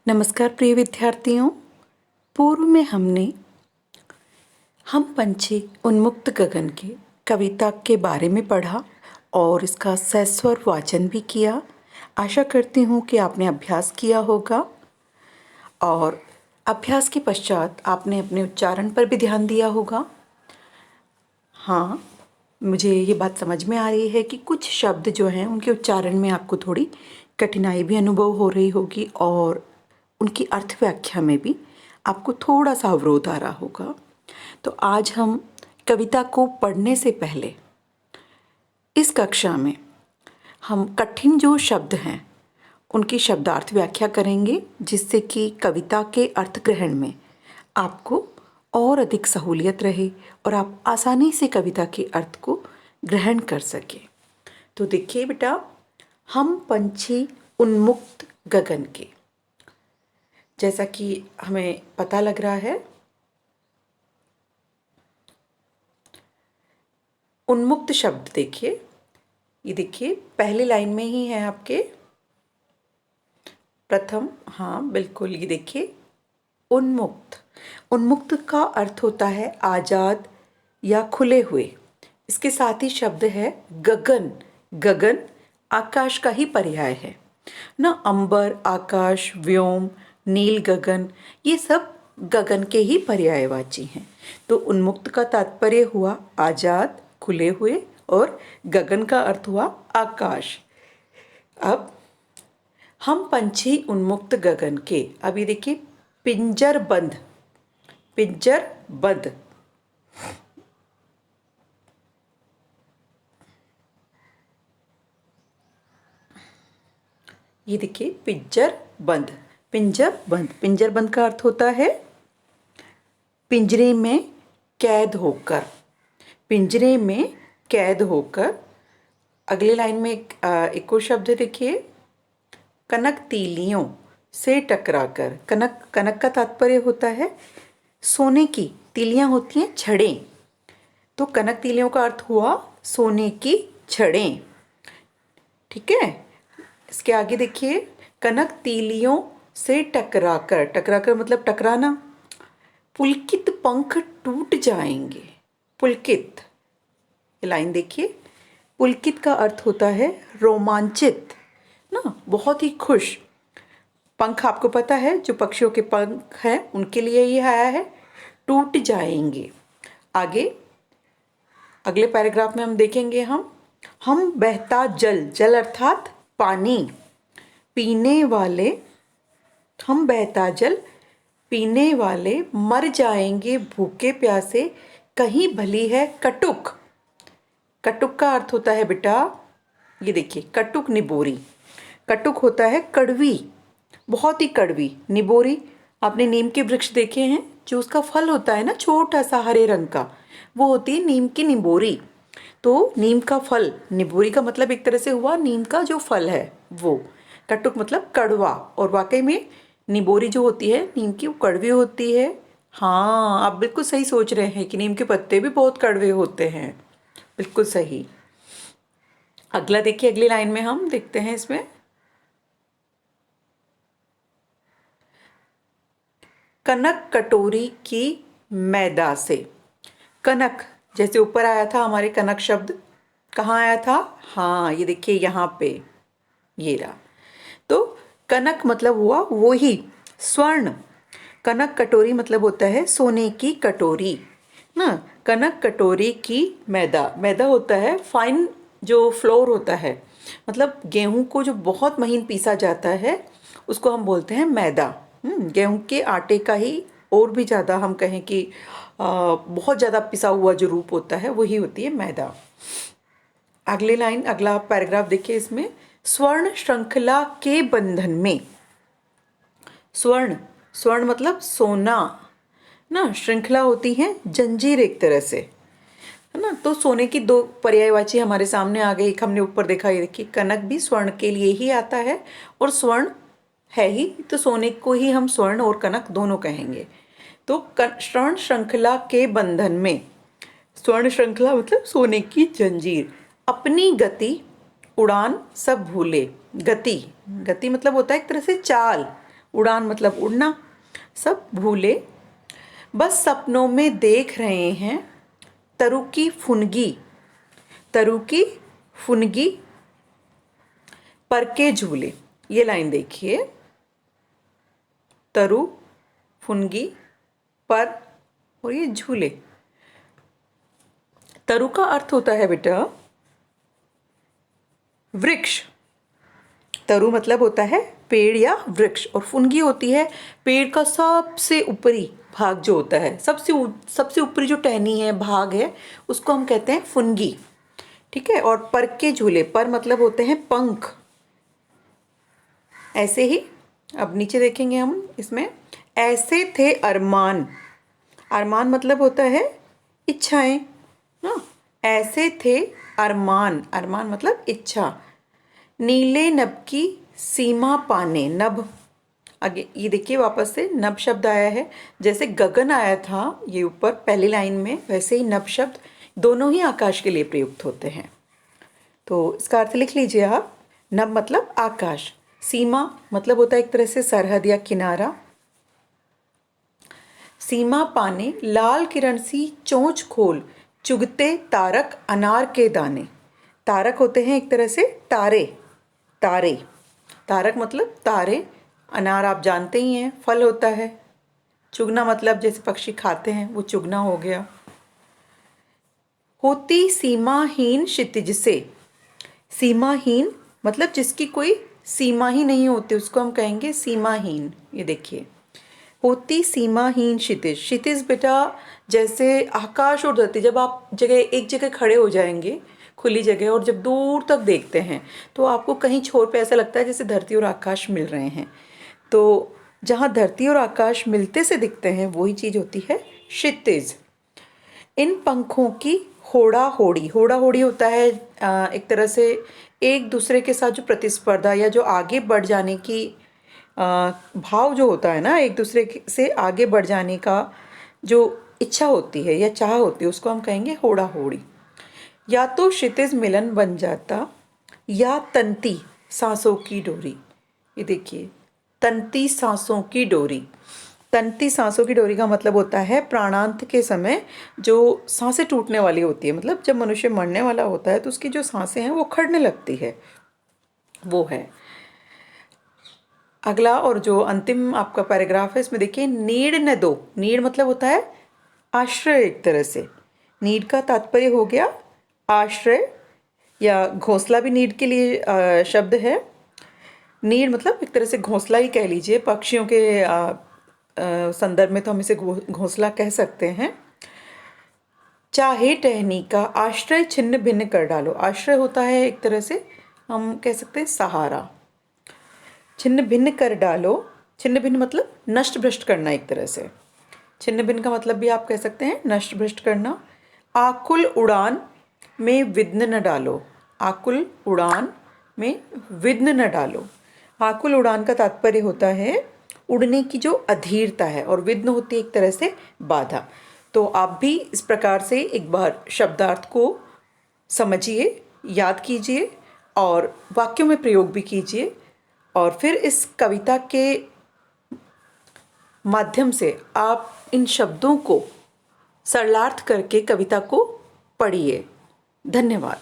नमस्कार प्रिय विद्यार्थियों। पूर्व में हमने हम पंछी उन्मुक्त गगन की कविता के बारे में पढ़ा और इसका सस्वर वाचन भी किया। आशा करती हूँ कि आपने अभ्यास किया होगा और अभ्यास के पश्चात आपने अपने उच्चारण पर भी ध्यान दिया होगा। हाँ, मुझे ये बात समझ में आ रही है कि कुछ शब्द जो हैं उनके उच्चारण में आपको थोड़ी कठिनाई भी अनुभव हो रही होगी और उनकी अर्थ व्याख्या में भी आपको थोड़ा सा अवरोध आ रहा होगा। तो आज हम कविता को पढ़ने से पहले इस कक्षा में हम कठिन जो शब्द हैं उनकी शब्दार्थ व्याख्या करेंगे, जिससे कि कविता के अर्थ ग्रहण में आपको और अधिक सहूलियत रहे और आप आसानी से कविता के अर्थ को ग्रहण कर सकें। तो देखिए बेटा, हम पंछी उन्मुक्त गगन के, जैसा कि हमें पता लग रहा है, उन्मुक्त शब्द देखिए, ये देखिए पहली लाइन में ही है आपके प्रथम। हाँ बिल्कुल, ये देखिए उन्मुक्त। उन्मुक्त का अर्थ होता है आजाद या खुले हुए। इसके साथ ही शब्द है गगन। गगन आकाश का ही पर्याय है ना। अंबर, आकाश, व्योम, नील गगन, ये सब गगन के ही पर्यायवाची हैं। तो उन्मुक्त का तात्पर्य हुआ आजाद, खुले हुए, और गगन का अर्थ हुआ आकाश। अब हम पंछी उन्मुक्त गगन के, अब ये देखिए पिंजर बंद। पिंजर बंद, ये देखिए पिंजर बंद। पिंजर बंद, पिंजर बंद का अर्थ होता है पिंजरे में कैद होकर। पिंजरे में कैद होकर। अगली लाइन में एक और शब्द देखिए, कनक तीलियों से टकराकर। कनक, कनक का तात्पर्य होता है सोने की। तीलियां होती हैं छड़ें, तो कनक तीलियों का अर्थ हुआ सोने की छड़ें। ठीक है। इसके आगे देखिए, कनक तीलियों से टकराकर। टकराकर मतलब टकराना। पुलकित पंख टूट जाएंगे। पुलकित, ये लाइन देखिए, पुलकित का अर्थ होता है रोमांचित ना, बहुत ही खुश। पंख आपको पता है, जो पक्षियों के पंख हैं उनके लिए ये आया है। टूट जाएंगे। आगे अगले पैराग्राफ में हम देखेंगे, हम बहता जल, जल अर्थात पानी, पीने वाले, हम बहता जल पीने वाले मर जाएंगे भूखे प्यासे, कहीं भली है कटुक। कटुक का अर्थ होता है बेटा, ये देखिए कटुक निबोरी। कटुक होता है कड़वी, बहुत ही कड़वी। निबोरी, आपने नीम के वृक्ष देखे हैं, जो उसका फल होता है ना छोटा सा हरे रंग का, वो होती है नीम की निबोरी। तो नीम का फल, निबोरी का मतलब एक तरह से हुआ नीम का जो फल है वो। कटुक मतलब कड़वा, और वाकई में निबोरी जो होती है नीम की, वो कड़वी होती है। हाँ, आप बिल्कुल सही सोच रहे हैं कि नीम के पत्ते भी बहुत कड़वे होते हैं। बिल्कुल सही। अगला देखिए, अगली लाइन में हम देखते हैं इसमें, कनक कटोरी की मैदा से। कनक, जैसे ऊपर आया था हमारे कनक शब्द, कहाँ आया था? हाँ, ये देखिए यहाँ पे, ये रहा। तो कनक मतलब हुआ वो ही स्वर्ण। कनक कटोरी मतलब होता है सोने की कटोरी ना। कनक कटोरी की मैदा, मैदा होता है फाइन जो फ्लोर होता है, मतलब गेहूं को जो बहुत महीन पीसा जाता है उसको हम बोलते हैं मैदा। गेहूं के आटे का ही और भी ज़्यादा हम कहें कि बहुत ज़्यादा पिसा हुआ जो रूप होता है वही होती है मैदा। अगली लाइन, अगला पैराग्राफ देखिए, इसमें स्वर्ण श्रृंखला के बंधन में। स्वर्ण, स्वर्ण मतलब सोना ना। श्रृंखला होती है जंजीर एक तरह से, है ना। तो सोने की दो पर्यायवाची हमारे सामने आ गई। एक हमने ऊपर देखा, ये देखिए कनक भी स्वर्ण के लिए ही आता है, और स्वर्ण है ही, तो सोने को ही हम स्वर्ण और कनक दोनों कहेंगे। तो स्वर्ण श्रृंखला के बंधन में, स्वर्ण श्रृंखला मतलब सोने की जंजीर। अपनी गति उड़ान सब भूले। गति, गति मतलब होता है एक तरह से चाल, उड़ान मतलब उड़ना। सब भूले बस सपनों में देख रहे हैं तरु की फुनगी, तरु की फुनगी पर के झूले। ये लाइन देखिए, तरु फुनगी पर और ये झूले। तरु का अर्थ होता है बेटा वृक्ष। तरु मतलब होता है पेड़ या वृक्ष, और फुनगी होती है पेड़ का सबसे ऊपरी भाग जो होता है, सबसे ऊपरी जो टहनी है, भाग है, उसको हम कहते हैं फुनगी। ठीक है। और पर के झूले, पर मतलब होते हैं पंख। ऐसे ही अब नीचे देखेंगे हम इसमें, ऐसे थे अरमान। अरमान मतलब होता है इच्छाएं ना। ऐसे थे अरमान, अरमान मतलब इच्छा। नीले नभ की सीमा पाने, नभ आगे ये देखिए वापस से नभ शब्द आया है। जैसे गगन आया था ये ऊपर पहली लाइन में, वैसे ही नभ शब्द दोनों ही आकाश के लिए प्रयुक्त होते हैं। तो इसका अर्थ लिख लीजिए आप। नभ मतलब आकाश, सीमा मतलब होता है एक तरह से सरहद या किनारा। सीमा पाने लाल किरण सी चोंच खोल, चुगते तारक अनार के दाने। तारक होते हैं एक तरह से तारे, तारे। तारक मतलब तारे, अनार आप जानते ही हैं फल होता है। चुगना मतलब जैसे पक्षी खाते हैं, वो चुगना हो गया। होती सीमाहीन क्षितिज से, सीमाहीन मतलब जिसकी कोई सीमा ही नहीं होती, उसको हम कहेंगे सीमाहीन। ये देखिए, होती सीमाहीन क्षितिज। क्षितिज बेटा जैसे आकाश और धरती, जब आप एक जगह खड़े हो जाएंगे खुली जगह, और जब दूर तक देखते हैं तो आपको कहीं छोर पे ऐसा लगता है जैसे धरती और आकाश मिल रहे हैं। तो जहाँ धरती और आकाश मिलते से दिखते हैं वही चीज़ होती है क्षितिज। इन पंखों की होड़ा होड़ी, होड़ा होड़ी होता है एक तरह से एक दूसरे के साथ जो प्रतिस्पर्धा या जो आगे बढ़ जाने की भाव जो होता है ना, एक दूसरे से आगे बढ़ जाने का जो इच्छा होती है या चाह होती है, उसको हम कहेंगे होड़ा होड़ी। या तो क्षितिज मिलन बन जाता या तंती सांसों की डोरी। ये देखिए, तंती सांसों की डोरी। तंती सांसों की डोरी का मतलब होता है प्राणांत के समय जो सांसें टूटने वाली होती है, मतलब जब मनुष्य मरने वाला होता है तो उसकी जो सांसें हैं वो खड़ने लगती है, वो है। अगला और जो अंतिम आपका पैराग्राफ है इसमें देखिए, नीड न दो। नीड मतलब होता है आश्रय एक तरह से। नीड का तात्पर्य हो गया आश्रय, या घोंसला भी नीड के लिए शब्द है। नीड मतलब एक तरह से घोंसला ही कह लीजिए, पक्षियों के संदर्भ में तो हम इसे घोंसला कह सकते हैं। चाहे टहनी का आश्रय छिन्न भिन्न कर डालो। आश्रय होता है एक तरह से हम कह सकते हैं सहारा। छिन्न भिन्न कर डालो, छिन्न भिन्न मतलब नष्ट भ्रष्ट करना एक तरह से। छिन्न भिन्न का मतलब भी आप कह सकते हैं नष्ट भ्रष्ट करना। आकुल उड़ान में विघ्न न डालो। आकुल उड़ान में विघ्न न डालो। आकुल उड़ान का तात्पर्य होता है उड़ने की जो अधीरता है, और विघ्न होती है एक तरह से बाधा। तो आप भी इस प्रकार से एक बार शब्दार्थ को समझिए, याद कीजिए और वाक्यों में प्रयोग भी कीजिए, और फिर इस कविता के माध्यम से आप इन शब्दों को सरलार्थ करके कविता को पढ़िए। धन्यवाद।